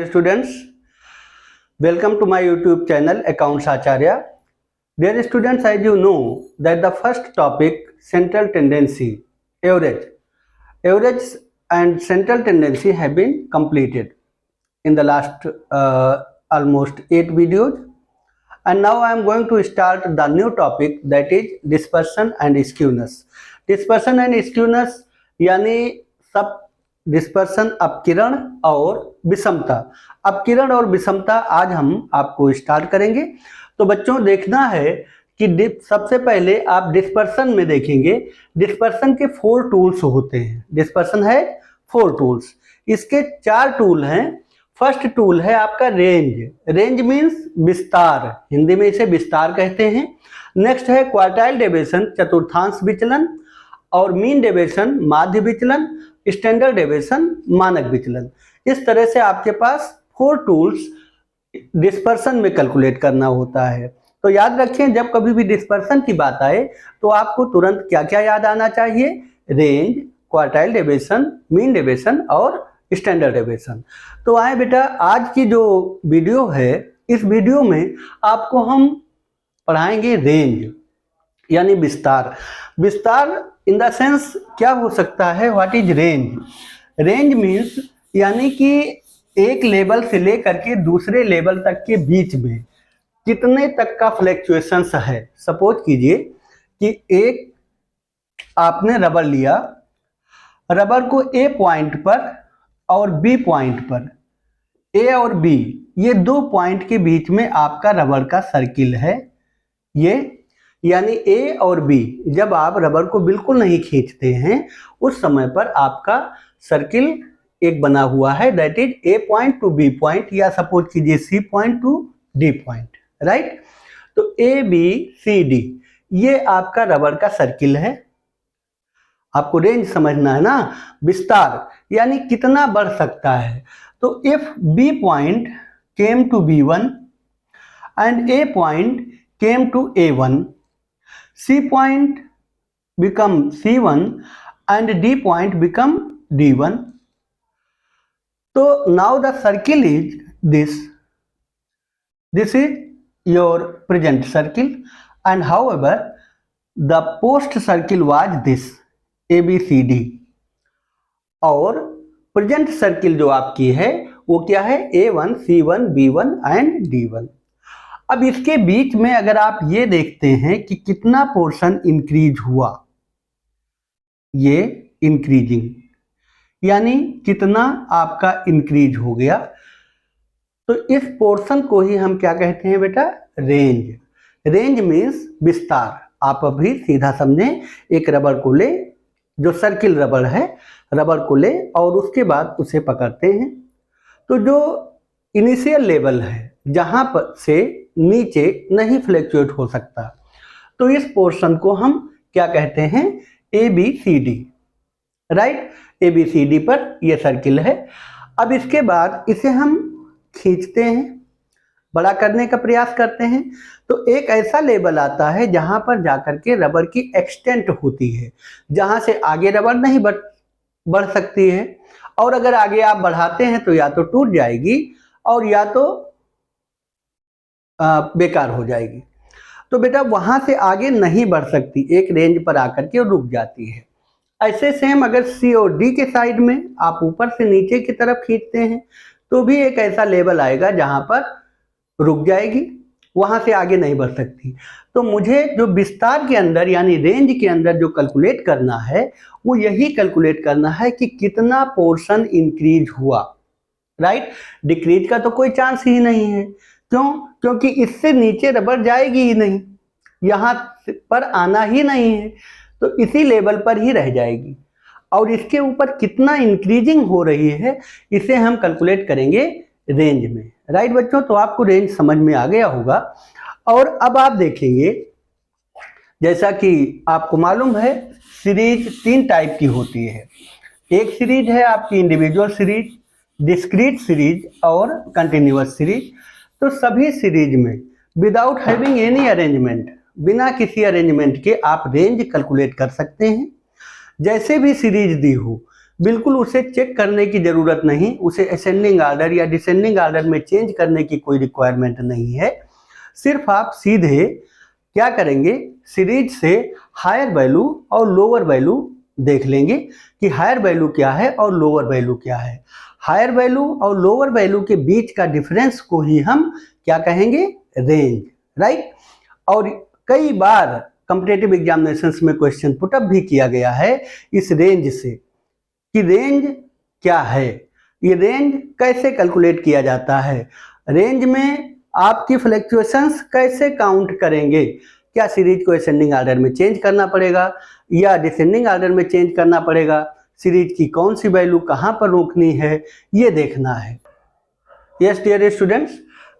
Students, welcome to my YouTube channel Accounts Acharya. Dear students, as you know that the first topic central tendency average and central tendency have been completed in the last almost 8 videos, and now I am going to start the new topic, that is dispersion and skewness. Dispersion and skewness यानी सब dispersion अपकिरण और विषमता। अपकिरण और विषमता आज हम आपको start करेंगे। तो बच्चों देखना है कि सबसे पहले आप डिस्पर्सन में देखेंगे, डिस्पर्सन के 4 टूल्स होते हैं। डिस्पर्सन है 4 टूल्स, इसके 4 टूल हैं। फर्स्ट टूल है आपका रेंज। रेंज मीन्स विस्तार, हिंदी में इसे विस्तार कहते हैं। नेक्स्ट है क्वार्टाइल डेविएशन, चतुर्थांश विचलन, और मीन डेविएशन, माध्य विचलन, स्टैंडर्ड डेविएशन, मानक विचलन। इस तरह से आपके पास 4 टूल्स डिस्पर्सन में कैलकुलेट करना होता है। तो याद रखें, जब कभी भी डिस्पर्सन की बात आए तो आपको तुरंत क्या क्या याद आना चाहिए? Range, quartile deviation, mean deviation और स्टैंडर्ड डेविएशन। तो आए बेटा, आज की जो वीडियो है, इस वीडियो में आपको हम पढ़ाएंगे रेंज यानी विस्तार। विस्तार इन द सेंस क्या हो सकता है? What is range? Range means यानी कि एक लेवल से लेकर के दूसरे लेवल तक के बीच में कितने तक का फ्लैक्चुएशंस है। सपोज कीजिए कि एक आपने रबर लिया, रबर को ए पॉइंट पर और बी पॉइंट पर, ए और बी ये 2 पॉइंट के बीच में आपका रबर का सर्किल है। ये यानी ए और बी, जब आप रबर को बिल्कुल नहीं खींचते हैं उस समय पर आपका सर्किल एक बना हुआ है, that is A point to B point, या सपोज कीजिए C point to D point, right. तो ए बी सी डी ये आपका रबर का सर्किल है। आपको रेंज समझना है ना। विस्तार यानी कितना बढ़ सकता है। तो if B point came to B1 and A point came to A1, C point become C1 and D point become D1. So now the circle is this. This is your present circle, and however the post circle was this ABCD, और present circle जो आपकी है वो क्या है? A1, C1, B1 and D1। अब इसके बीच में अगर आप ये देखते हैं कि कितना पोर्शन इंक्रीज हुआ, ये इंक्रीजिंग यानी कितना आपका इंक्रीज हो गया, तो इस पोर्शन को ही हम क्या कहते हैं बेटा? रेंज। रेंज मीन्स विस्तार। आप अभी सीधा समझें, एक रबर को ले, जो सर्किल रबर है, रबर को ले और उसके बाद उसे पकड़ते हैं, तो जो इनिशियल लेवल है जहां पर से नीचे नहीं फ्लैक्चुएट हो सकता, तो इस पोर्शन को हम क्या कहते हैं? ABCD, right. ABCD पर ये सर्किल है। अब इसके बाद इसे हम खींचते हैं, बड़ा करने का प्रयास करते हैं, तो एक ऐसा लेवल आता है जहां पर जाकर के रबर की एक्सटेंट होती है, जहां से आगे रबर नहीं बढ़ सकती है, और अगर आगे आप बढ़ाते हैं तो या तो टूट जाएगी और या तो बेकार हो जाएगी। तो बेटा वहां से आगे नहीं बढ़ सकती, एक रेंज पर आकर के रुक जाती है। ऐसे सेम अगर सी और डी के साइड में आप ऊपर से नीचे की तरफ खींचते हैं तो भी एक ऐसा लेवल आएगा जहां पर रुक जाएगी, वहां से आगे नहीं बढ़ सकती। तो मुझे जो विस्तार के अंदर यानी रेंज के अंदर जो कैलकुलेट करना है वो यही कैलकुलेट करना है कि कितना पोर्शन इंक्रीज हुआ, राइट। डिक्रीज का तो कोई चांस ही नहीं है। क्यों? क्योंकि इससे नीचे रबर जाएगी ही नहीं, यहाँ पर आना ही नहीं है, तो इसी लेवल पर ही रह जाएगी। और इसके ऊपर कितना इंक्रीजिंग हो रही है इसे हम कैलकुलेट करेंगे रेंज में, राइट बच्चों। तो आपको रेंज समझ में आ गया होगा। और अब आप देखेंगे, जैसा कि आपको मालूम है, सीरीज 3 टाइप की होती है। एक सीरीज है आपकी इंडिविजुअल सीरीज, डिस्क्रीट सीरीज और कंटिन्यूअस सीरीज। तो सभी सीरीज में विदाउट हैविंग एनी अरेंजमेंट, बिना किसी अरेंजमेंट के आप रेंज कैलकुलेट कर सकते हैं। जैसे भी सीरीज दी हो, बिल्कुल उसे चेक करने की ज़रूरत नहीं, उसे असेंडिंग ऑर्डर या डिसेंडिंग ऑर्डर में चेंज करने की कोई रिक्वायरमेंट नहीं है। सिर्फ आप सीधे क्या करेंगे, सीरीज से हायर वैल्यू और लोअर वैल्यू देख लेंगे कि हायर वैल्यू क्या है और लोअर वैल्यू क्या है। हायर वैल्यू और लोअर वैल्यू के बीच का डिफरेंस को ही हम क्या कहेंगे, रेंज, राइट। और कई बार कॉम्पिटिटिव एग्जामिनेशंस में क्वेश्चन पुटअप भी किया गया है इस रेंज से कि रेंज क्या है, ये रेंज कैसे कैलकुलेट किया जाता है, रेंज में आपकी फ्लक्चुएशंस कैसे काउंट करेंगे, क्या सीरीज को असेंडिंग ऑर्डर में चेंज करना पड़ेगा या डिसेंडिंग ऑर्डर में चेंज करना पड़ेगा, सीरीज की कौन सी वैल्यू कहाँ पर रोकनी है, ये देखना है। Yes dear students,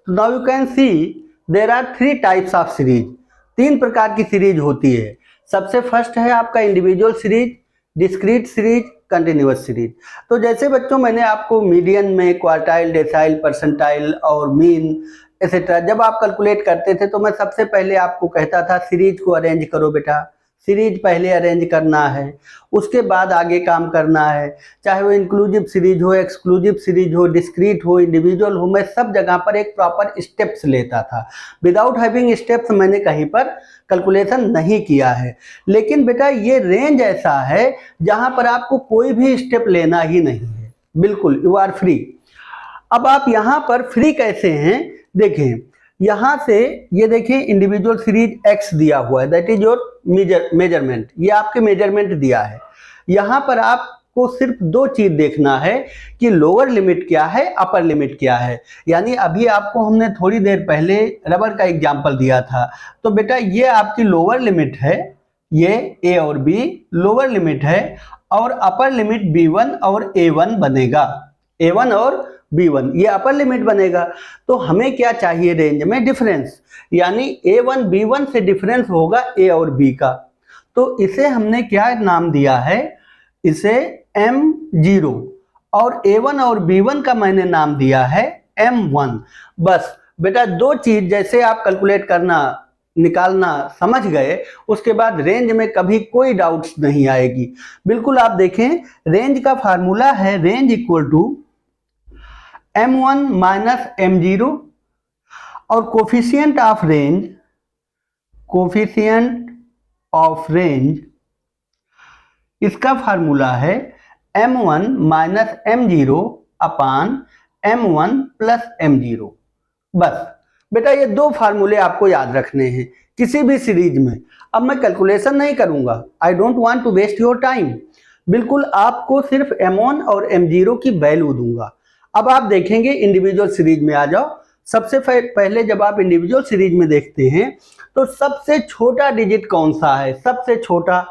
now you can see there are 3 types of series. 3 प्रकार की सीरीज होती है। सबसे फर्स्ट है आपका individual series, discrete series, continuous series. तो जैसे बच्चों मैंने आपको मीडियन में क्वार्टाइल, डेसाइल, परसेंटाइल और मीन एक्सेट्रा जब आप कैलकुलेट करते थे तो मैं सबसे पहले आपको कहता था सीरीज को अरेंज करो बेटा, सीरीज पहले अरेंज करना है, उसके बाद आगे काम करना है। चाहे वो इंक्लूसिव सीरीज हो, एक्सक्लूसिव सीरीज हो, डिस्क्रीट हो, इंडिविजुअल हो, मैं सब जगह पर एक प्रॉपर स्टेप्स लेता था। विदाउट हैविंग स्टेप्स मैंने कहीं पर कैलकुलेशन नहीं किया है। लेकिन बेटा ये रेंज ऐसा है जहां पर आपको कोई भी स्टेप लेना ही नहीं है, बिल्कुल यू आर फ्री। अब आप यहाँ पर फ्री कैसे हैं, देखें यहाँ से ये देखिए इंडिविजुअल सीरीज x दिया हुआ है, दैट इज योर मेजरमेंट, ये आपके मेजरमेंट दिया है। यहाँ पर आपको सिर्फ 2 चीज देखना है कि लोअर लिमिट क्या है, अपर लिमिट क्या है। यानी अभी आपको हमने थोड़ी देर पहले रबर का एग्जाम्पल दिया था, तो बेटा ये आपकी लोअर लिमिट है, ये a और b लोअर लिमिट है, और अपर लिमिट b1 और a1 बनेगा, a1 और b1 ये अपर लिमिट बनेगा। तो हमें क्या चाहिए, रेंज में डिफरेंस, यानी a1 b1 से डिफरेंस होगा a और b का। तो इसे हमने क्या नाम दिया है, इसे m0, और a1 और b1 का मैंने नाम दिया है m1। बस बेटा 2 चीज जैसे आप कैलकुलेट करना निकालना समझ गए, उसके बाद रेंज में कभी कोई डाउट्स नहीं आएगी। बिल्कुल आप देखें रेंज का फार्मूला है, range equal to m1 minus m0, और कोफिशिएंट ऑफ रेंज इसका फार्मूला है m1 माइनस m0 अपान m1 प्लस m0। बस बेटा ये 2 फार्मूले आपको याद रखने हैं किसी भी सीरीज में। अब मैं कैलकुलेशन नहीं करूंगा, I don't want to waste your time. बिल्कुल आपको सिर्फ m1 और m0 की वैल्यू दूंगा। अब आप देखेंगे इंडिविजुअल सीरीज में आ जाओ। सबसे पहले जब आप इंडिविजुअल सीरीज में देखते हैं तो सबसे छोटा डिजिट कौन सा है, सबसे छोटा,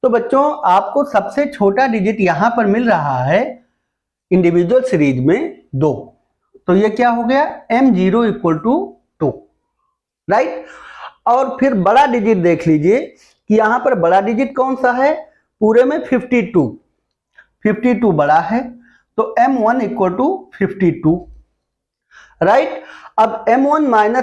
तो बच्चों आपको सबसे छोटा डिजिट यहां पर मिल रहा है इंडिविजुअल सीरीज में 2। तो ये क्या हो गया, m0 इक्वल टू 2, राइट। और फिर बड़ा डिजिट देख लीजिए कि यहां पर बड़ा डिजिट कौन सा है, पूरे में 52 बड़ा है, तो m1 इक्वल टू 52, राइट। अब m1 माइनस